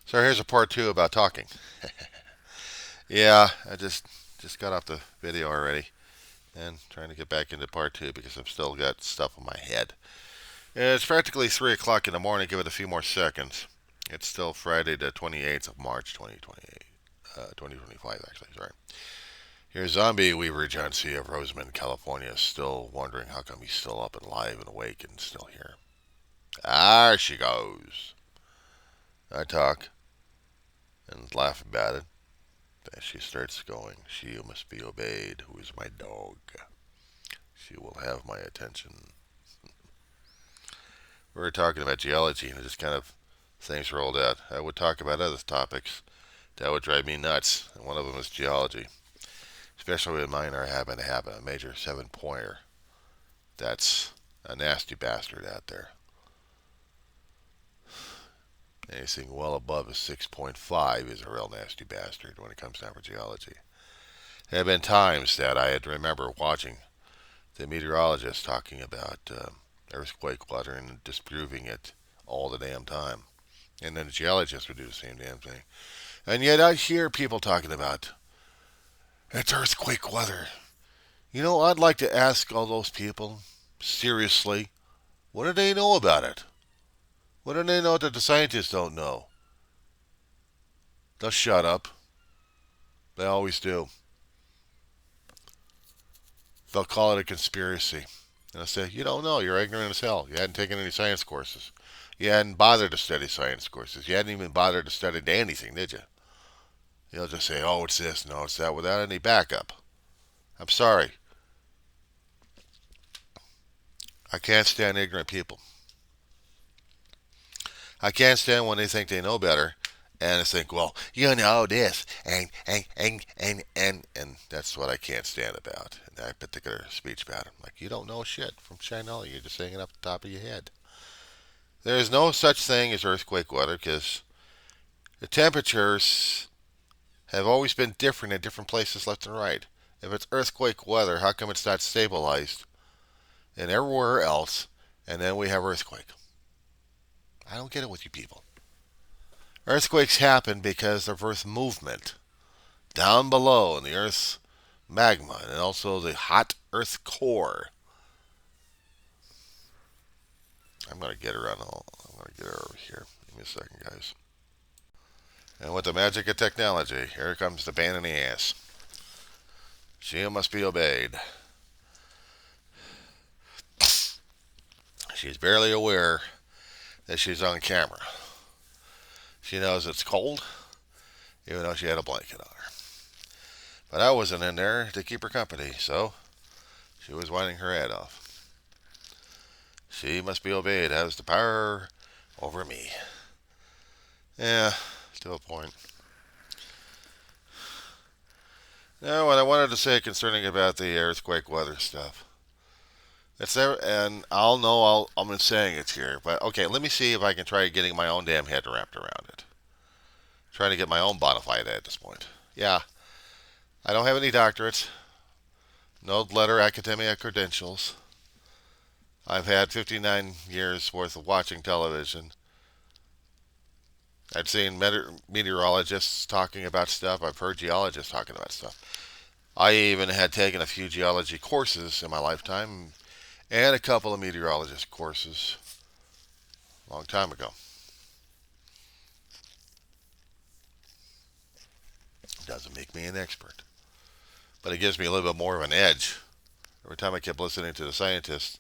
So here's a part two about talking. Yeah, I just got off the video already and trying to get back into part two because I've still got stuff in my head. It's practically 3 o'clock in the morning. Give it a few more seconds. It's still Friday the 28th of March 2028. 2025 actually, sorry. Here's Zombie Weaver John C. of Rosamond, California, still wondering how come he's still up and alive and awake and still here. Ah, she goes. I talk and laugh about it. As she starts going, she must be obeyed. Who is my dog? She will have my attention. We were talking about geology and just kind of things rolled out. I would talk about other topics that would drive me nuts, and one of them is geology. Especially when mine are having to have a major 7-pointer. That's a nasty bastard out there. Anything well above a 6.5 is a real nasty bastard when it comes down for geology. There have been times that I had to remember watching the meteorologist talking about earthquake water and disproving it all the damn time. And then the geologists would do the same damn thing. And yet I hear people talking about it's earthquake weather. You know, I'd like to ask all those people, seriously, what do they know about it? What do they know that the scientists don't know? They'll shut up. They always do. They'll call it a conspiracy. And I say, you don't know. You're ignorant as hell. You hadn't taken any science courses. You hadn't bothered to study science courses. You hadn't even bothered to study anything, did you? You'll just say, oh, it's this, no, it's that, without any backup. I'm sorry. I can't stand ignorant people. I can't stand when they think they know better and they think, well, you know this, and that's what I can't stand about in that particular speech pattern. Like, you don't know shit from China. You're just saying it off the top of your head. There is no such thing as earthquake weather because the temperatures have always been different in different places left and right. If it's earthquake weather, how come it's not stabilized and everywhere else, and then we have earthquake? I don't get it with you people. Earthquakes happen because of Earth movement down below in the Earth's magma and also the hot Earth core. I'm gonna get her on. I'm gonna get her over here. Give me a second, guys. And with the magic of technology, here comes the pain in the ass. She must be obeyed. She's barely aware that she's on camera. She knows it's cold, even though she had a blanket on her. But I wasn't in there to keep her company, so she was whining her head off. She must be obeyed, has the power over me. Yeah, to a point. Now, what I wanted to say concerning about the earthquake weather stuff. It's there, and I'm saying it here, but okay, let me see if I can try getting my own damn head wrapped around it. Trying to get my own bona fide at this point. Yeah, I don't have any doctorates, no letter academia credentials. I've had 59 years worth of watching television. I've seen meteorologists talking about stuff. I've heard geologists talking about stuff. I even had taken a few geology courses in my lifetime and a couple of meteorologist courses a long time ago. It doesn't make me an expert, but it gives me a little bit more of an edge. Every time I kept listening to the scientists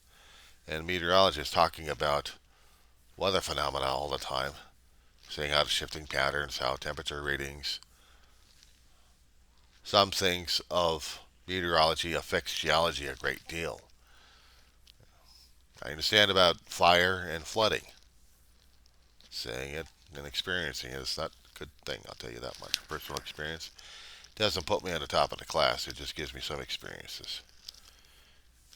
and meteorologists talking about weather phenomena all the time, saying how the shifting patterns, how temperature readings, some things of meteorology affects geology a great deal. I understand about fire and flooding. Saying it and experiencing it is not a good thing, I'll tell you that much. Personal experience doesn't put me on the top of the class, it just gives me some experiences.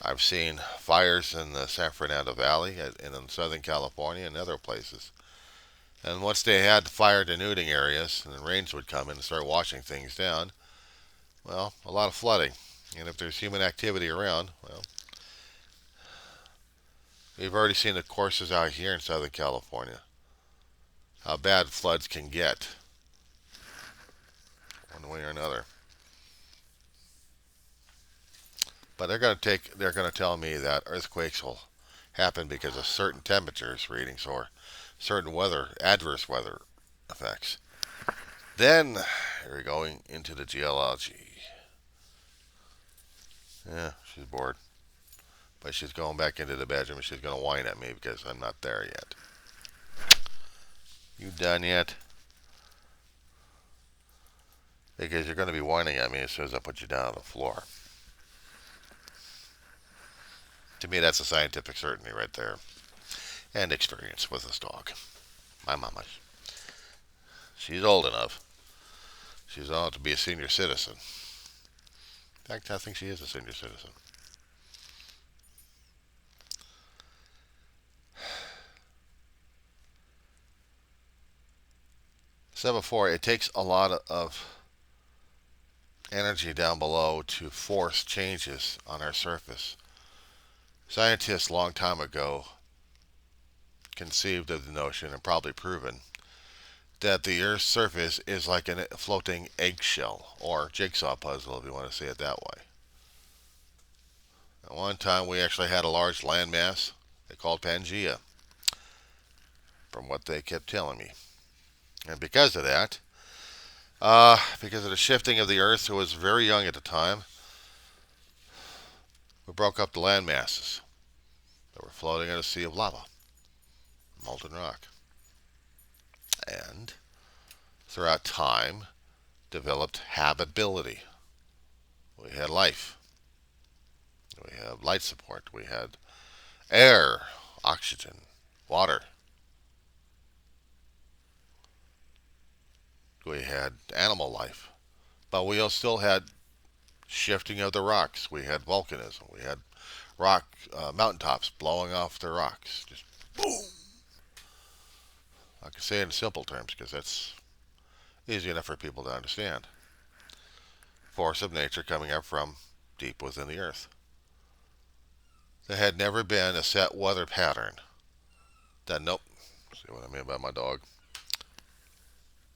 I've seen fires in the San Fernando Valley and in Southern California and other places. And once they had fire denuding areas and the rains would come in and start washing things down, well, a lot of flooding. And if there's human activity around, well, we've already seen the courses out here in Southern California. how bad floods can get one way or another. But they're going to tell me that earthquakes will happen because of certain temperatures readings or certain adverse weather effects. Then we're going into the geology. Yeah, she's bored. But she's going back into the bedroom and she's going to whine at me because I'm not there yet. You done yet? Because you're going to be whining at me as soon as I put you down on the floor. To me, that's a scientific certainty right there. And experience with this dog. My mama. She's old enough. She's old enough to be a senior citizen. In fact, I think she is a senior citizen. Said before, it takes a lot of energy down below to force changes on our surface. Scientists a long time ago conceived of the notion and probably proven that the Earth's surface is like a floating eggshell or jigsaw puzzle, if you want to say it that way. At one time, we actually had a large landmass they called Pangea, from what they kept telling me. And because of that, because of the shifting of the Earth, who was very young at the time, we broke up the land masses that were floating in a sea of lava, molten rock. And throughout time, developed habitability. We had life. We had light support. We had air, oxygen, water. We had animal life. But we still had shifting of the rocks. We had volcanism. We had mountaintops blowing off the rocks. Just boom. I can say it in simple terms because that's easy enough for people to understand. Force of nature coming up from deep within the earth. There had never been a set weather pattern. Nope. See what I mean by my dog?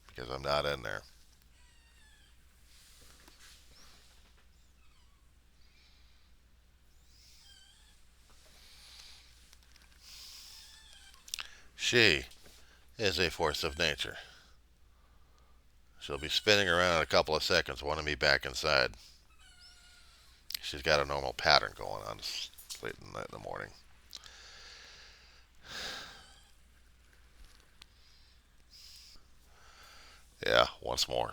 Because I'm not in there. She is a force of nature. She'll be spinning around in a couple of seconds, wanting me back inside. She's got a normal pattern going on late in the morning. Yeah, once more.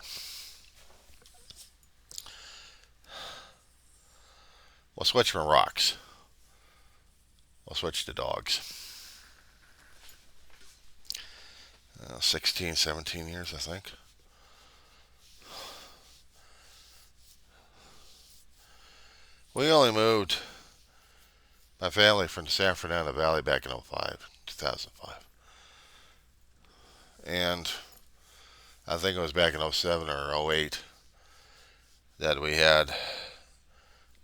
We'll switch from rocks. We'll switch to dogs. 16, 17 years, I think. We only moved my family from the San Fernando Valley back in 2005. And I think it was back in 07 or 08 that we had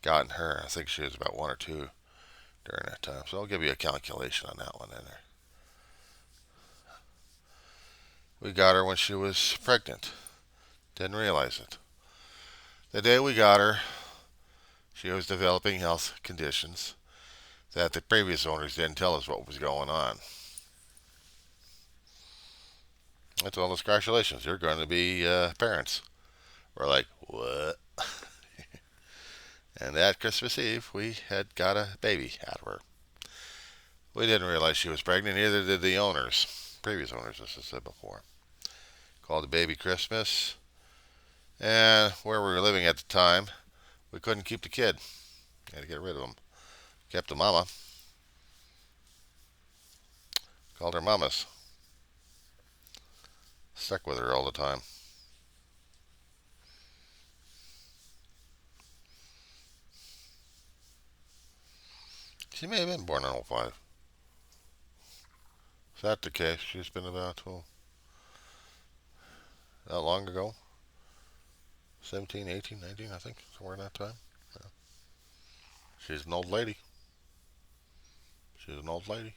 gotten her. I think she was about 1 or 2 during that time. So I'll give you a calculation on that one in there. We got her when she was pregnant. Didn't realize it. The day we got her, she was developing health conditions that the previous owners didn't tell us what was going on. I told us, congratulations, you're going to be parents. We're like, what? And that Christmas Eve, we had got a baby out of her. We didn't realize she was pregnant, neither did the owners, previous owners, as I said before. Called the baby Christmas. And where we were living at the time, we couldn't keep the kid. Had to get rid of him. Kept the mama. Called her mamas. Stuck with her all the time. She may have been born in 05. Is that the case? She's been about, not long ago. 17, 18, 19, I think. Somewhere in that time. Yeah. She's an old lady. She's an old lady.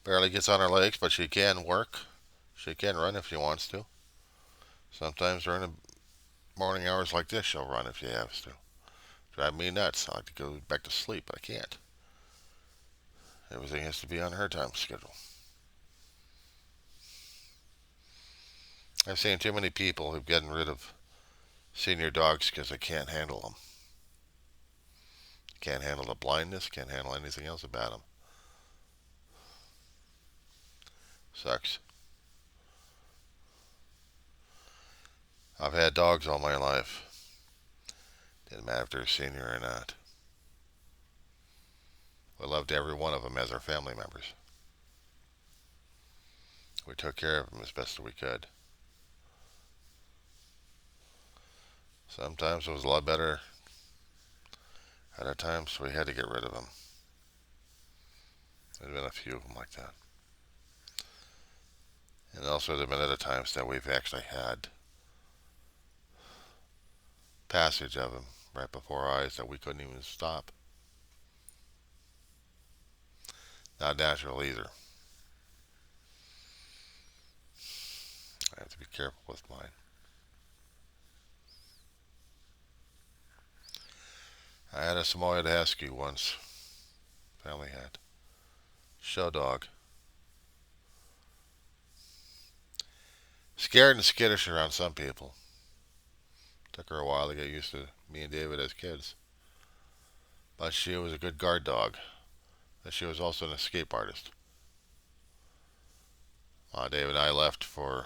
Barely gets on her legs, but she can work. She can run if she wants to. Sometimes during the morning hours like this, she'll run if she has to. Drive me nuts. I like to go back to sleep, but I can't. Everything has to be on her time schedule. I've seen too many people who've gotten rid of senior dogs because they can't handle them. Can't handle the blindness, can't handle anything else about them. Sucks. I've had dogs all my life. Didn't matter if they're a senior or not. We loved every one of them as our family members. We took care of them as best as we could. Sometimes it was a lot better. Other times we had to get rid of them. There's been a few of them like that. And also there have been other times that we've actually had passage of them right before our eyes that we couldn't even stop. Not natural either. I have to be careful with mine. I had a Samoyed Husky once. Family had. Show dog. Scared and skittish around some people. Took her a while to get used to me and David as kids. But she was a good guard dog. And she was also an escape artist. David and I left for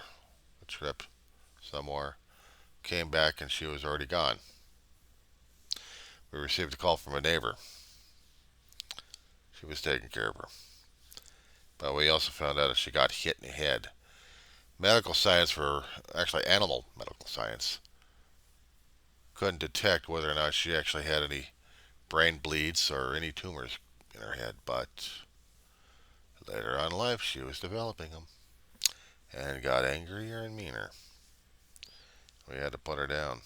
a trip somewhere. Came back and she was already gone. We received a call from a neighbor. She was taking care of her. But we also found out that she got hit in the head. Medical science, for actually animal medical science, couldn't detect whether or not she actually had any brain bleeds or any tumors in her head. But later on in life, she was developing them and got angrier and meaner. We had to put her down.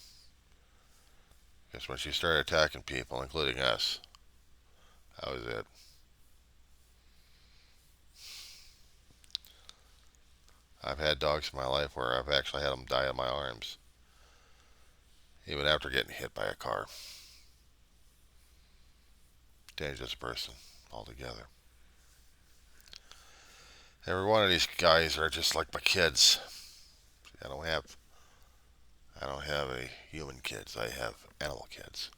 Because when she started attacking people, including us, that was it. I've had dogs in my life where I've actually had them die in my arms, even after getting hit by a car. Dangerous person altogether. Every one of these guys are just like my kids. I don't have any human kids. I have animal kids.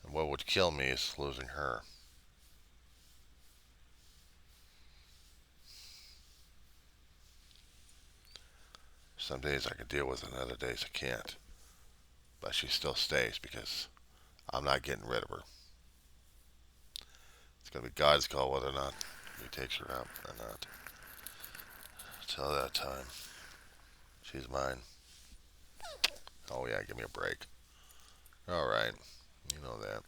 And what would kill me is losing her. Some days I can deal with it, and other days I can't. But she still stays because I'm not getting rid of her. It's going to be God's call whether or not he takes her out or not. Till that time, she's mine. Oh yeah, give me a break. All right, you know that.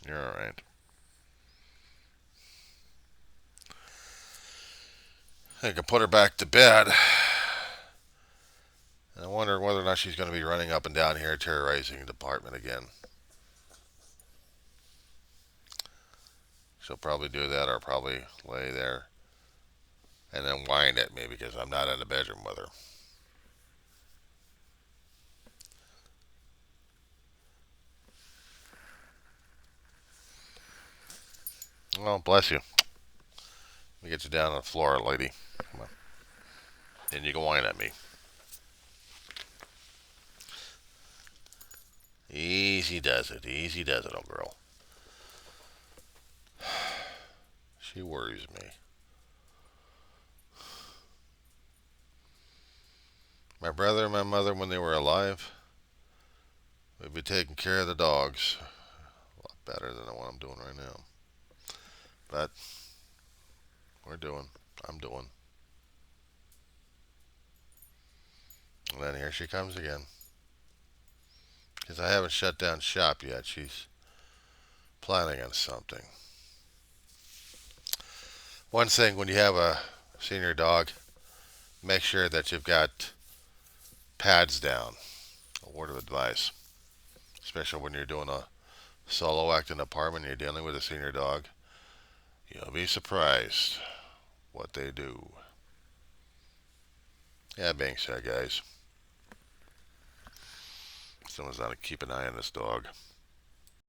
You're all right. I can put her back to bed. And I wonder whether or not she's going to be running up and down here terrorizing the apartment again. She'll probably do that or probably lay there and then whine at me because I'm not in the bedroom with her. Oh, bless you. Let me get you down on the floor, lady. Come on. And you can whine at me. Easy does it. Easy does it, old girl. She worries me. My brother and my mother, when they were alive, would be taking care of the dogs. A lot better than what I'm doing right now. But I'm doing. And then here she comes again. Because I haven't shut down shop yet. She's planning on something. One thing, when you have a senior dog, make sure that you've got pads down. A word of advice. Especially when you're doing a solo act in an apartment and you're dealing with a senior dog. You'll be surprised what they do. Yeah, being said, guys, someone's got to keep an eye on this dog.